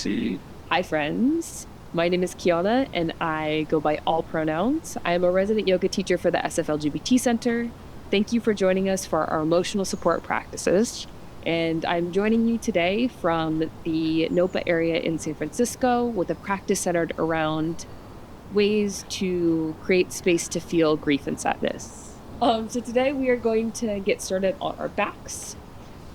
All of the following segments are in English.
Hi, friends. My name is Kiana, and I go by all pronouns. I am a resident yoga teacher for the SFLGBT Center. Thank you for joining us for our emotional support practices. And I'm joining you today from the NOPA area in San Francisco with a practice centered around ways to create space to feel grief and sadness. So today we are going to get started on our backs.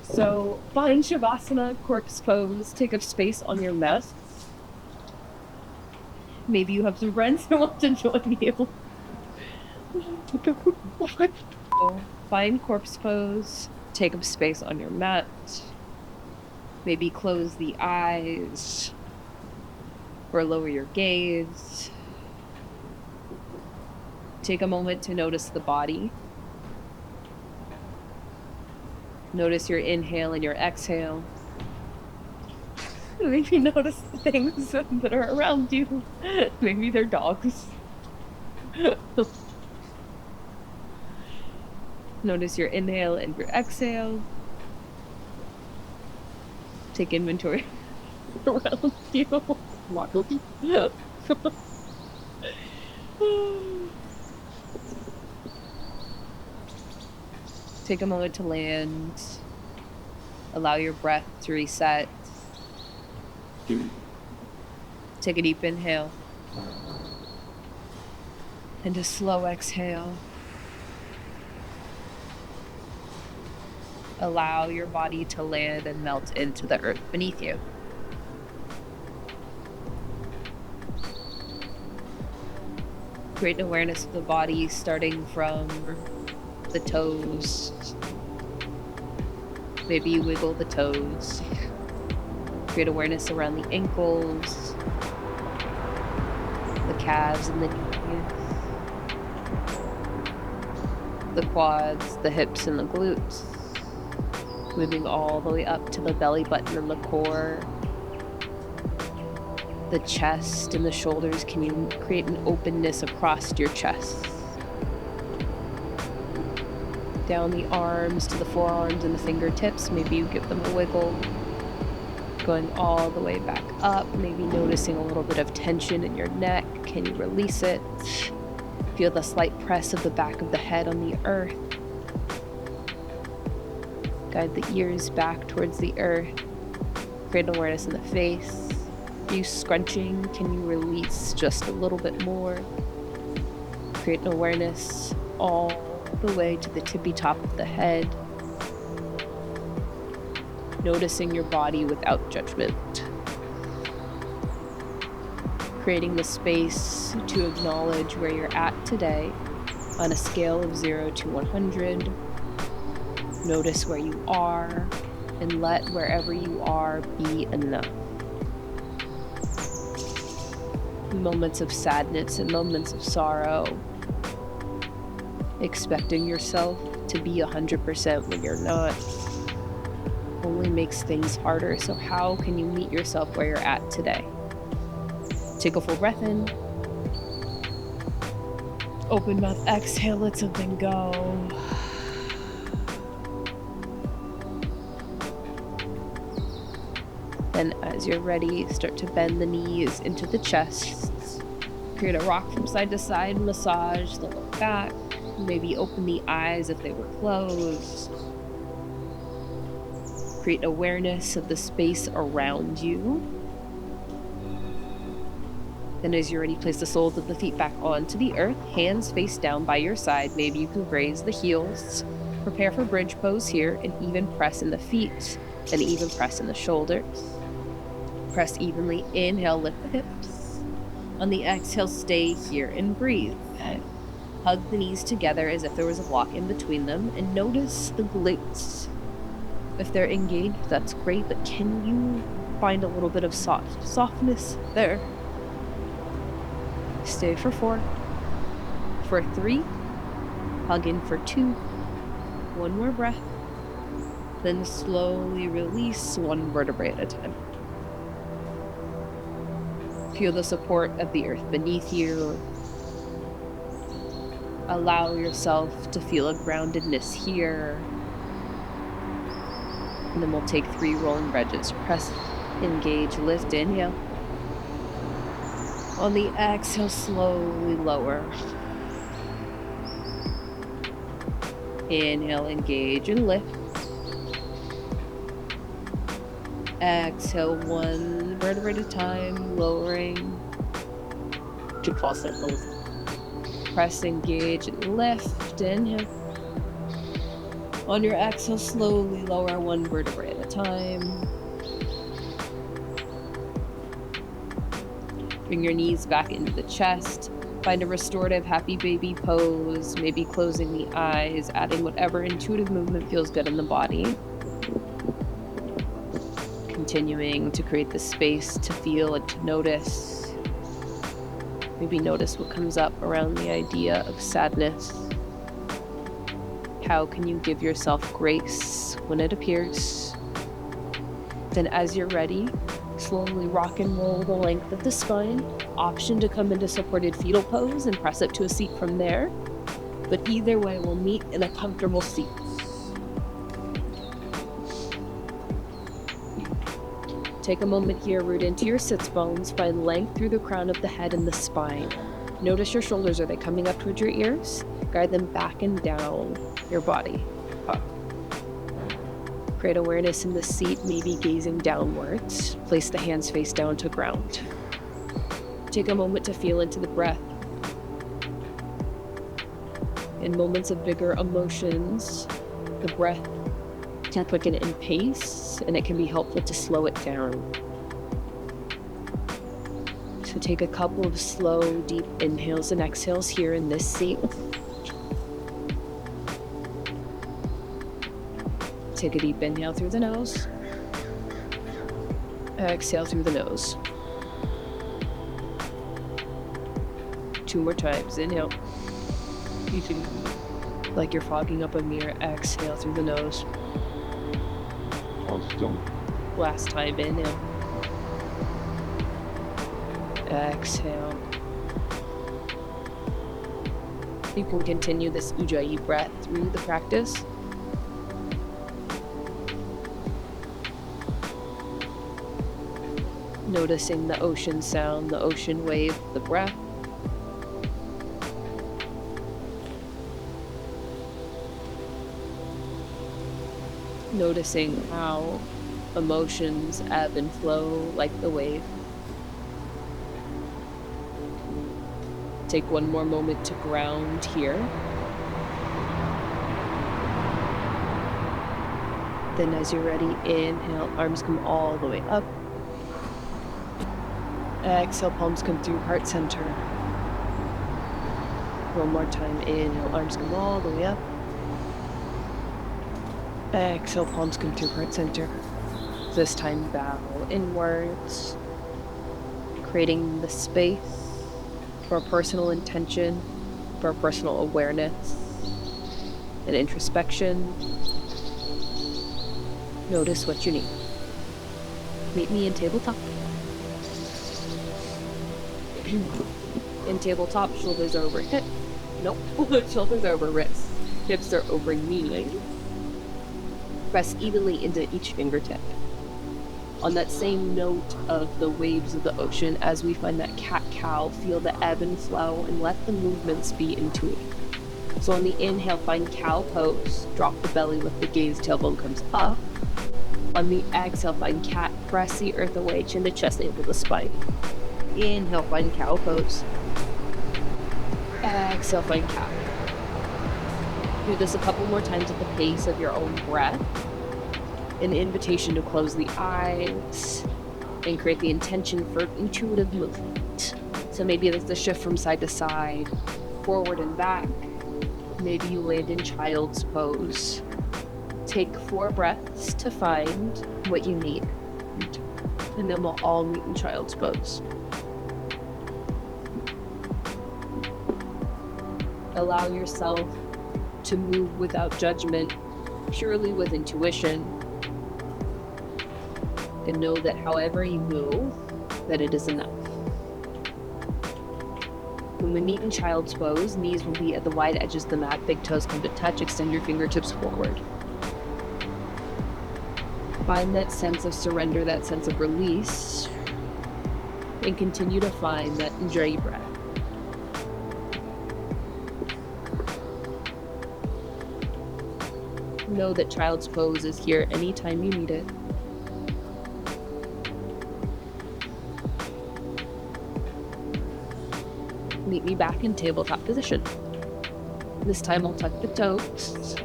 So find Shavasana, corpse pose, take up space on your mat. Maybe you have some friends who want to join you. So find corpse pose, take up space on your mat. Maybe close the eyes or lower your gaze. Take a moment to notice the body. Notice your inhale and your exhale. Maybe notice the things that are around you. Maybe they're dogs. Notice your inhale and your exhale. Take inventory around you. Take a moment to land. Allow your breath to reset. Take a deep inhale. And a slow exhale. Allow your body to land and melt into the earth beneath you. Create an awareness of the body starting from the toes. Maybe you wiggle the toes. Create awareness around the ankles, the calves and the knees, the quads, the hips and the glutes. Moving all the way up to the belly button and the core. The chest and the shoulders. Can you create an openness across your chest? Down the arms to the forearms and the fingertips. Maybe you give them a wiggle. Going all the way back up. Maybe noticing a little bit of tension in your neck. Can you release it? Feel the slight press of the back of the head on the earth. Guide the ears back towards the earth. Create an awareness in the face. Are you scrunching? Can you release just a little bit more? Create an awareness all the way to the tippy top of the head. Noticing your body without judgment. Creating the space to acknowledge where you're at today on a scale of 0 to 100. Notice where you are and let wherever you are be enough. Moments of sadness and moments of sorrow. Expecting yourself to be 100% when you're not only makes things harder. So how can you meet yourself where you're at today? Take a full breath in. Open mouth, exhale, let something go. Then as you're ready, start to bend the knees into the chest. Create a rock from side to side, massage the lower back. Maybe open the eyes if they were closed. Create awareness of the space around you. Then as you're ready, place the soles of the feet back onto the earth, hands face down by your side. Maybe you can raise the heels. Prepare for bridge pose here and even press in the feet and even press in the shoulders. Press evenly, inhale, lift the hips. On the exhale, stay here and breathe. Hug the knees together as if there was a block in between them and notice the glutes. If they're engaged, that's great, but can you find a little bit of softness there? Stay for 4. For 3, hug in for 2. One more breath. Then slowly release one vertebrae at a time. Feel the support of the earth beneath you. Allow yourself to feel a groundedness here. And then we'll take 3 rolling bridges. Press Engage, lift, inhale. On the exhale, slowly lower. Inhale, engage, and lift. Exhale, one vertebrae at a time, lowering. Press, engage, and lift. Inhale. On your exhale, slowly lower one vertebrae at a time. Bring your knees back into the chest. Find a restorative happy baby pose, maybe closing the eyes, adding whatever intuitive movement feels good in the body. Continuing to create the space to feel and to notice. Maybe notice what comes up around the idea of sadness. How can you give yourself grace when it appears? Then as you're ready, slowly rock and roll the length of the spine. Option to come into supported fetal pose and press up to a seat from there. But either way, we'll meet in a comfortable seat. Take a moment here, root into your sits bones, find length through the crown of the head and the spine. Notice your shoulders, are they coming up towards your ears? Guide them back and down your body. Up. Create awareness in the seat, maybe gazing downwards. Place the hands face down to ground. Take a moment to feel into the breath. In moments of bigger emotions, the breath can quicken in pace, and it can be helpful to slow it down. So take a couple of slow, deep inhales and exhales here in this seat. Take a deep inhale through the nose. Exhale through the nose. 2 more times. Inhale. Like you're fogging up a mirror. Exhale through the nose. Last time. Inhale. Exhale. You can continue this Ujjayi breath through the practice. Noticing the ocean sound, the ocean wave, the breath. Noticing how emotions ebb and flow like the wave. Take one more moment to ground here. Then as you're ready, inhale, arms come all the way up. Exhale, palms come through heart center. One more time, inhale, arms come all the way up. Exhale, palms come through heart center. This time, bow inwards, creating the space for a personal intention, for a personal awareness and introspection. Notice what you need. Meet me in tabletop. In tabletop, shoulders are over hip. Nope. Shoulders are over wrists. Hips are over knees. Press evenly into each fingertip. On that same note of the waves of the ocean, as we find that cat-cow, feel the ebb and flow and let the movements be intuitive. So on the inhale, find cow pose. Drop the belly, lift the gaze, tailbone comes up. On the exhale, find cat, press the earth away, chin to chest, navel to spine. Inhale, find cow pose. Exhale, find cow. Do this a couple more times at the pace of your own breath. An invitation to close the eyes and create the intention for intuitive movement. So maybe it's a shift from side to side, forward and back. Maybe you land in child's pose. Take 4 breaths to find what you need. And then we'll all meet in child's pose. Allow yourself to move without judgment, purely with intuition. And know that however you move, that it is enough. When we meet in child's pose, knees will be at the wide edges of the mat, big toes come to touch, extend your fingertips forward. Find that sense of surrender, that sense of release, and continue to find that enjoy breath. Know that child's pose is here anytime you need it. Meet me back in tabletop position. This time I'll tuck the toes,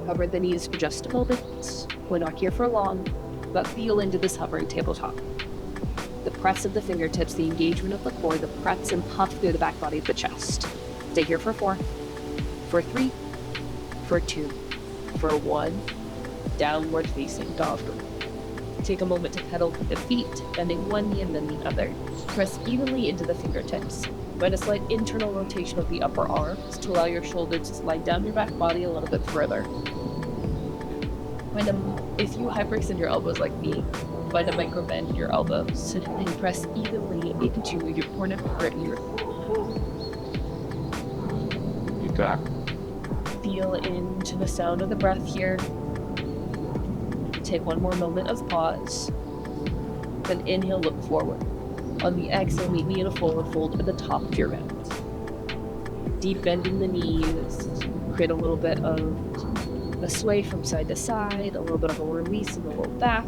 cover the knees for just a moment. We're not here for long, but feel into this hovering tabletop. The press of the fingertips, the engagement of the core, the press and puff through the back body of the chest. Stay here for 4, for 3, for 2, for 1, downward facing dog. Take a moment to pedal with the feet, bending one knee and then the other. Press evenly into the fingertips. Find a slight internal rotation of the upper arms to allow your shoulders to slide down your back body a little bit further. If you hyperextend your elbows like me, find a micro bend in your elbows and press evenly into your corner part of your back. Feel into the sound of the breath here. Take one more moment of pause. Then inhale, look forward. On the exhale, meet me in a forward fold at the top of your round. Deep bending the knees. Create a little bit of a sway from side to side, a little bit of a release in the low back.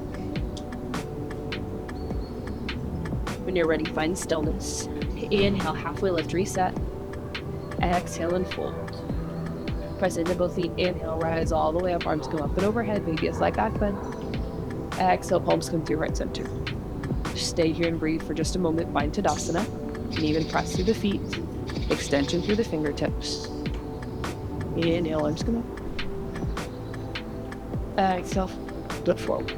When you're ready, find stillness. Inhale, halfway lift, reset. Exhale and fold. Press into both feet. Inhale, rise all the way up. Arms go up and overhead. Maybe a slight back bend. Exhale, palms come through right center. Stay here and breathe for just a moment. Find Tadasana. You can even press through the feet. Extension through the fingertips. Inhale, arms come up. Exhale, look forward.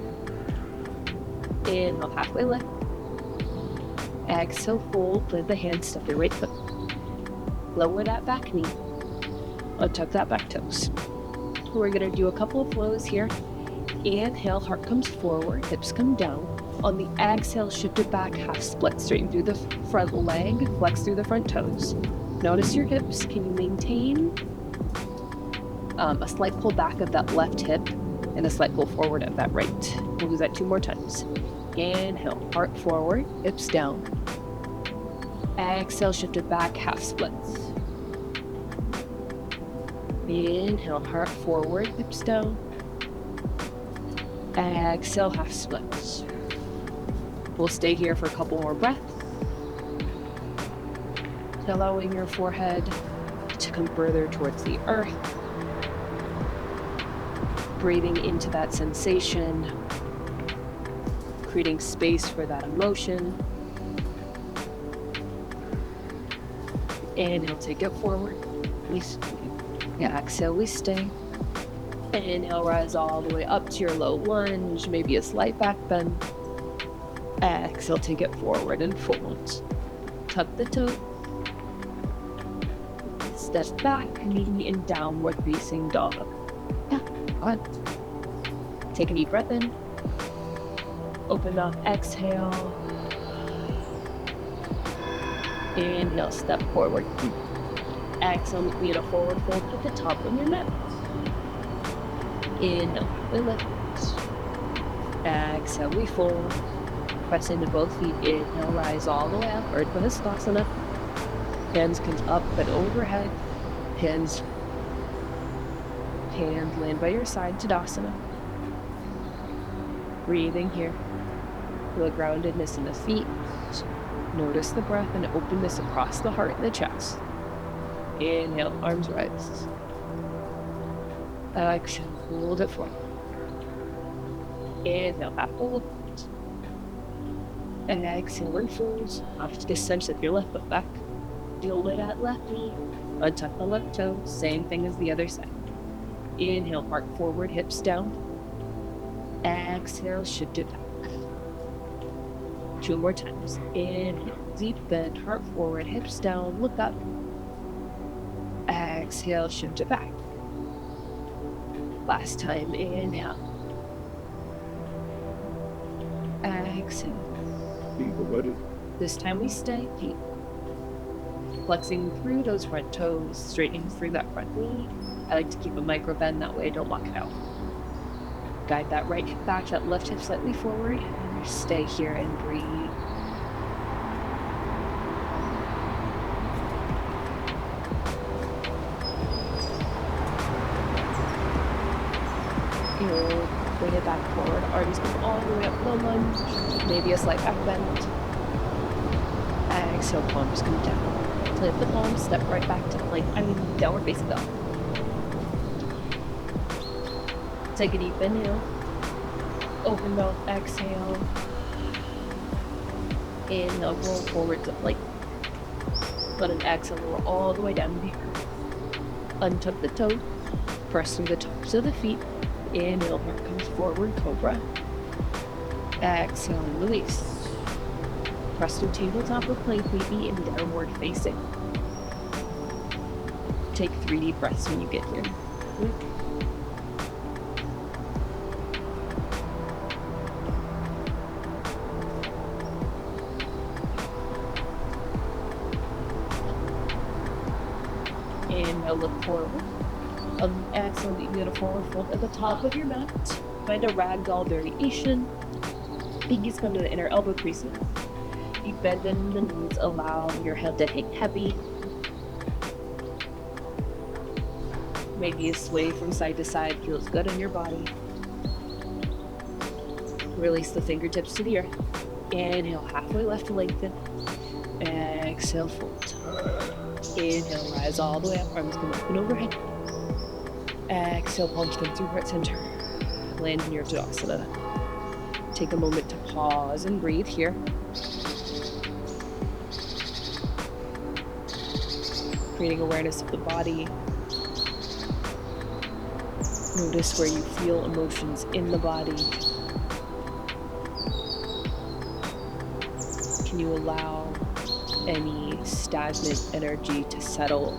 Inhale, halfway lift. Exhale, fold. Plant the hands, step your right foot. Lower that back knee. Untuck that back toes. We're going to do a couple of flows here. Inhale, heart comes forward, hips come down. On the exhale, shift it back, half split, straighten through the front leg, flex through the front toes. Notice your hips. Can you maintain a slight pull back of that left hip and a slight pull forward of that right? We'll do that 2 more times. Inhale, heart forward, hips down. Exhale, shift it back, half splits. Inhale, heart forward, hips down. Exhale, half splits. We'll stay here for a couple more breaths. Allowing your forehead to come further towards the earth. Breathing into that sensation. Creating space for that emotion. Inhale, take it forward. Exhale, we stay. Inhale, rise all the way up to your low lunge, maybe a slight back bend. Exhale, take it forward and fold. Tuck the toe. Step back, knee in downward facing dog. Yeah, go ahead. Take a deep breath in. Open up, exhale. Inhale, step forward. Exhale, meet me in a forward fold at the top of your mat. Inhale, we lift. Exhale, we fold. Press into both feet. Inhale, rise all the way up. Urdhva Hastasana. Hands come up and overhead. Hands land by your side, Tadasana. Breathing here. Feel groundedness in the feet. Notice the breath and openness across the heart and the chest. Inhale, arms rise. Exhale, hold it forward. Inhale, half fold. And exhale, and fold. Off to the center, set your left foot back. Deal with that left knee. Untuck the left toe. Same thing as the other side. Inhale, heart forward, hips down. Exhale, shift it back. 2 more times. Inhale, deep bend, heart forward, hips down, look up. Exhale, shift it back. Last time, inhale. Exhale. This time we stay deep. Flexing through those front toes, straightening through that front knee. I like to keep a micro bend, that way I don't lock it out. Guide that right hip back, that left hip slightly forward, and stay here and breathe. You'll bring it back forward, arms come all the way up, low lunge, maybe a slight back bend. Exhale, palms come down. Plant the palms, step right back to plank, downward facing dog. Take a deep inhale. Open mouth, exhale. Inhale, roll forward to plank. Let an exhale roll all the way down here. Untuck the toe. Press through the tops of the feet. Inhale, heart comes forward, cobra. Exhale and release. Press through tabletop or plank, maybe in downward facing. Take 3 deep breaths when you get here. Inhale, look forward. Exhale, lead me to forward fold at the top of your mat. Find a ragdoll variation. Pinkies come to the inner elbow creases. You bend in the knees, allow your head to hang heavy. Maybe a sway from side to side feels good in your body. Release the fingertips to the earth. Inhale, halfway left to lengthen. Exhale, fold. Inhale, rise all the way up, arms come open overhead. Exhale, palms come through heart center. Land in your Tadasana. Take a moment to pause and breathe here. Creating awareness of the body. Notice where you feel emotions in the body. Can you allow any stagnant energy to settle?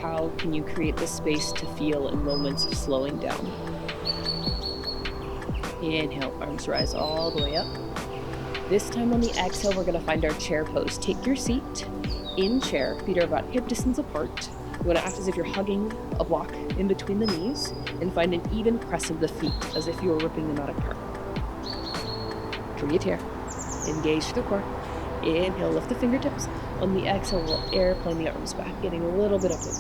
How can you create the space to feel in moments of slowing down? Inhale, arms rise all the way up. This time on the exhale, we're gonna find our chair pose. Take your seat in chair, feet are about hip distance apart. You wanna act as if you're hugging a block in between the knees and find an even press of the feet as if you were ripping them out apart. Breathe here. Engage through the core. Inhale, lift the fingertips. On the exhale, we'll airplane the arms back, getting a little bit upward.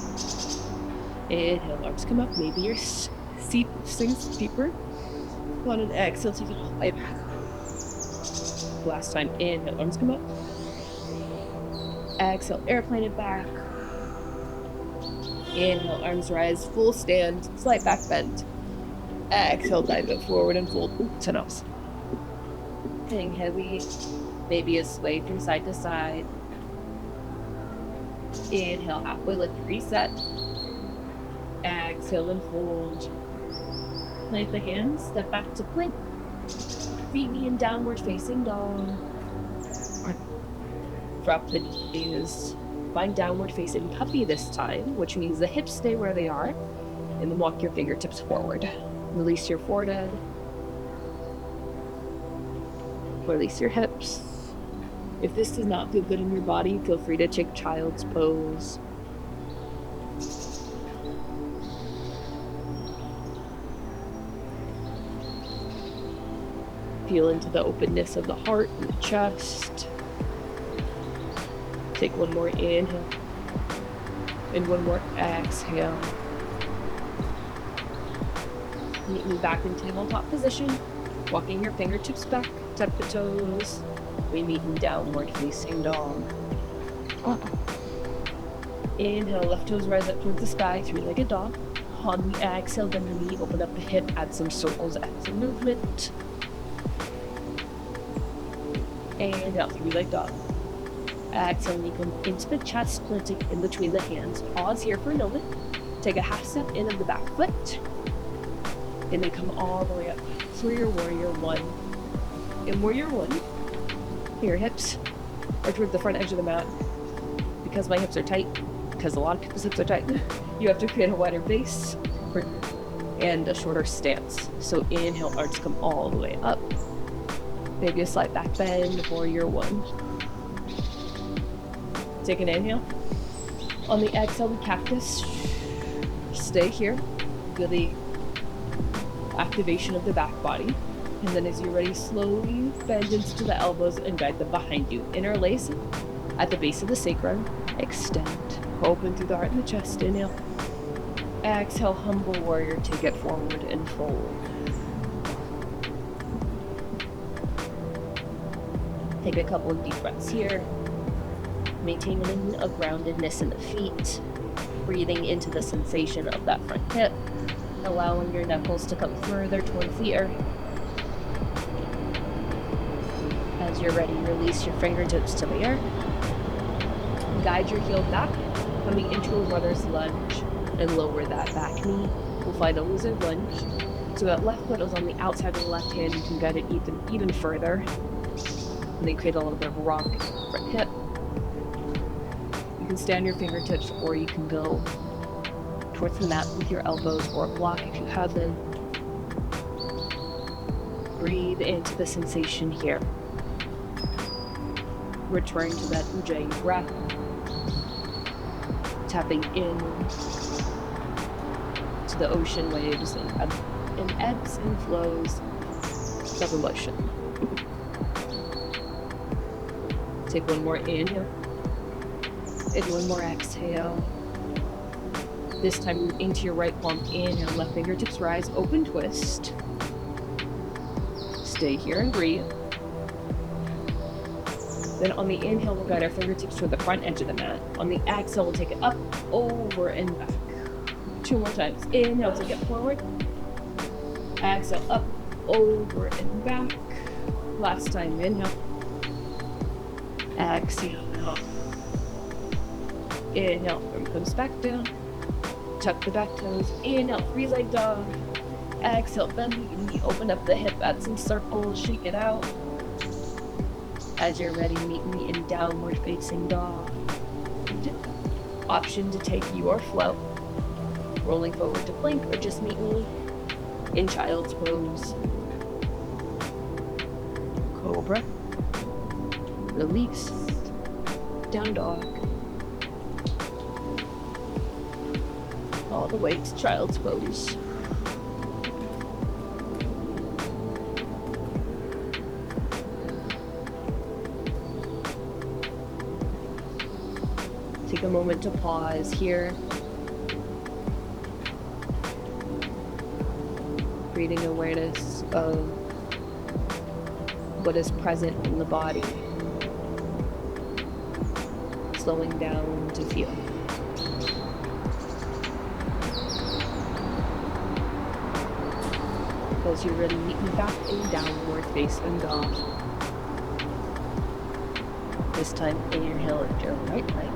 Inhale, arms come up. Maybe your seat sinks deeper. On an exhale, take it all the way back. Last time, inhale, arms come up. Exhale, airplane it back. Inhale, arms rise, full stand, slight back bend. Exhale, dive it forward and fold. Uttanasana. Hang heavy, maybe a sway from side to side. Inhale, halfway lift, reset. Exhale and fold. Plant the hands, step back to plank. Feet knee in downward facing dog. Drop the knees. Find downward facing puppy this time, which means the hips stay where they are. And then walk your fingertips forward. Release your forehead. Release your hips. If this does not feel good in your body, feel free to take child's pose. Feel into the openness of the heart and the chest. Take one more inhale and one more exhale. Meet me back in tabletop position, walking your fingertips back, tap the toes. We meet in downward facing dog. Inhale, left toes rise up towards the sky, 3-legged dog. On the exhale, bend the knee, open up the hip, add some circles, add some movement. And out, 3-legged dog. Exhale, knee come into the chest, planting in between the hands. Pause here for a moment. Take a half step in of the back foot. And then come all the way up for your warrior one. In warrior one, your hips are toward the front edge of the mat. Because my hips are tight, because a lot of people's hips are tight, you have to create a wider base and a shorter stance. So inhale, arms come all the way up. Maybe a slight back bend, warrior one. Take an inhale. On the exhale, we cactus. Stay here. Feel the activation of the back body. And then as you're ready, slowly bend into the elbows and guide them behind you. Interlace at the base of the sacrum. Extend. Open through the heart and the chest. Inhale. Exhale, humble warrior. Take it forward and fold. Take a couple of deep breaths here. Maintaining a groundedness in the feet. Breathing into the sensation of that front hip. Allowing your knuckles to come further towards the earth. As you're ready, release your fingertips to the earth. Guide your heel back, coming into a runner's lunge, and lower that back knee. We'll find a lizard lunge. So that left foot is on the outside of the left hand. You can guide it even further. And then create a little bit of a rock in the front hip. You can stand your fingertips, or you can go towards the mat with your elbows, or a block if you have them. Breathe into the sensation here. Return to that Ujjayi breath. Tapping in to the ocean waves and ebbs and flows of emotion. Take one more inhale and one more exhale. This time move into your right palm. Inhale, left fingertips rise, open twist. Stay here and breathe. Then on the inhale, we'll guide our fingertips toward the front edge of the mat. On the exhale, we'll take it up, over, and back. 2 more times. Inhale, take it forward. Exhale, up, over, and back. Last time, inhale. Exhale, up. Inhale, arm comes back down. Tuck the back toes. Inhale, 3-leg dog. Exhale, bend the knee, open up the hip, add some circles, shake it out. As you're ready, meet me in downward facing dog. Option to take your flow. Rolling forward to plank, or just meet me in child's pose. Cobra. Release. Down dog. All the way to child's pose. Take a moment to pause here. Creating awareness of what is present in the body. Slowing down to feel. As you're ready, meet me back in downward facing dog. This time, inhale into your right leg.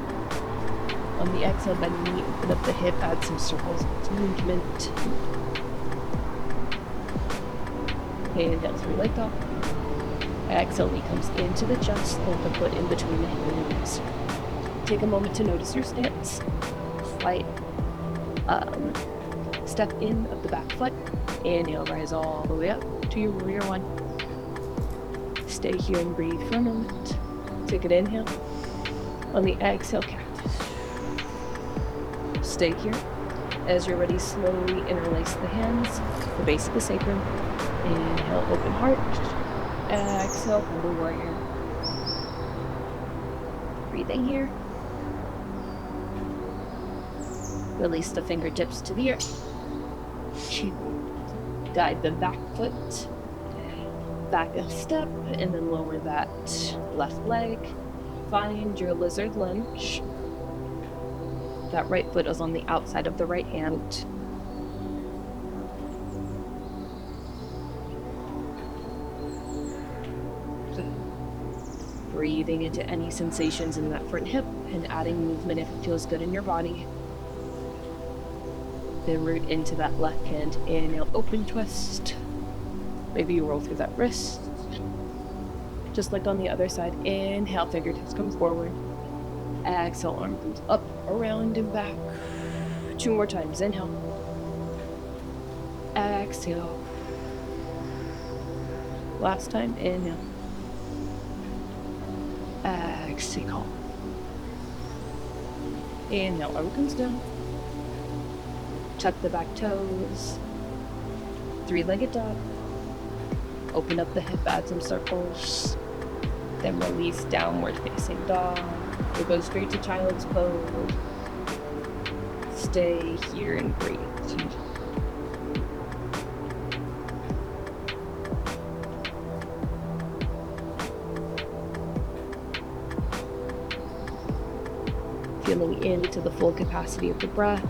On the exhale, bend the knee, open up the hip, add some circles to movement. Inhale, 3-leg dog. Exhale, knee comes into the chest, hold the foot in between the hands. Take a moment to notice your stance. Slight step in of the back foot. Inhale, rise all the way up to your warrior one. Stay here and breathe for a moment. Take an inhale. On the exhale, cactus. Stay here. As you're ready, slowly interlace the hands, the base of the sacrum. Inhale, open heart. Exhale, humble warrior. Breathing here. Release the fingertips to the earth. Guide the back foot. Back a step, and then lower that left leg. Find your lizard lunge. That right foot is on the outside of the right hand. Breathing into any sensations in that front hip and adding movement if it feels good in your body. Then root into that left hand. Inhale, open twist. Maybe you roll through that wrist. Just like on the other side. Inhale, fingertips come forward. Exhale, arm comes up, around, and back. 2 more times. Inhale. Exhale. Last time. Inhale. Exhale. Inhale, arm comes down. Tuck the back toes. Three-legged dog. Open up the hip, add some circles. Then release downward facing dog. We'll go straight to child's pose. Stay here and breathe. Feeling into the full capacity of the breath,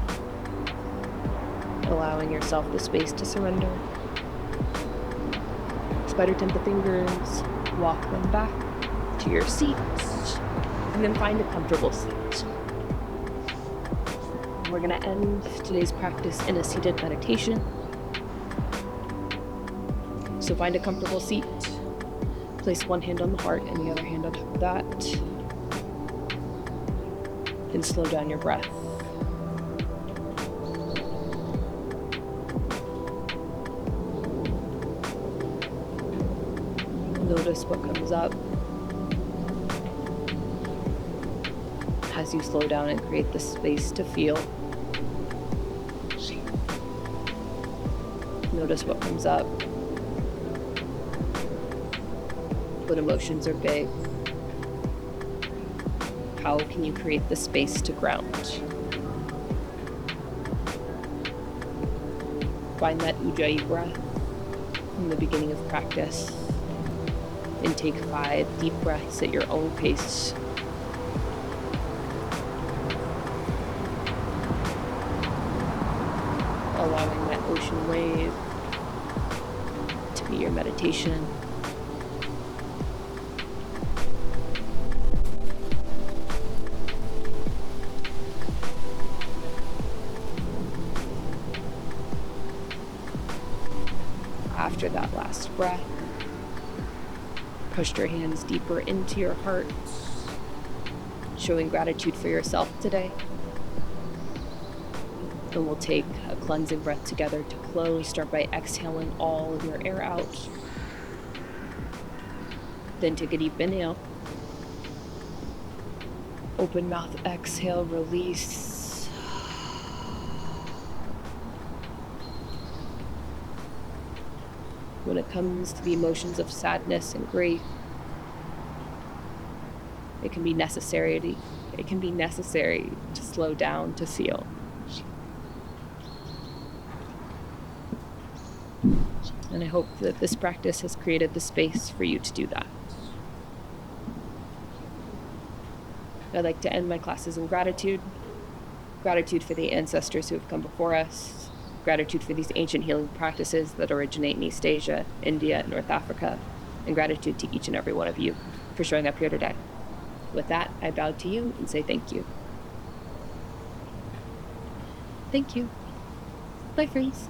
allowing yourself the space to surrender. Spider tip the fingers, walk them back to your seat, and then find a comfortable seat. We're going to end today's practice in a seated meditation. So find a comfortable seat, place one hand on the heart and the other hand on top of that, and slow down your breath. Notice what comes up as you slow down and create the space to feel. Notice what comes up. What emotions are big? How can you create the space to ground? Find that Ujjayi breath in the beginning of practice and take 5 deep breaths at your own pace. Allowing that ocean wave to be your meditation. After that last breath, push your hands deeper into your heart, showing gratitude for yourself today. And we'll take a cleansing breath together to close. Start by exhaling all of your air out. Then take a deep inhale. Open mouth, exhale, release. When it comes to the emotions of sadness and grief, it can be necessary to slow down to feel. And I hope that this practice has created the space for you to do that. I'd like to end my classes in gratitude. Gratitude for the ancestors who have come before us. Gratitude for these ancient healing practices that originate in East Asia, India, and North Africa. And gratitude to each and every one of you for showing up here today. With that, I bow to you and say thank you. Thank you. Bye, friends.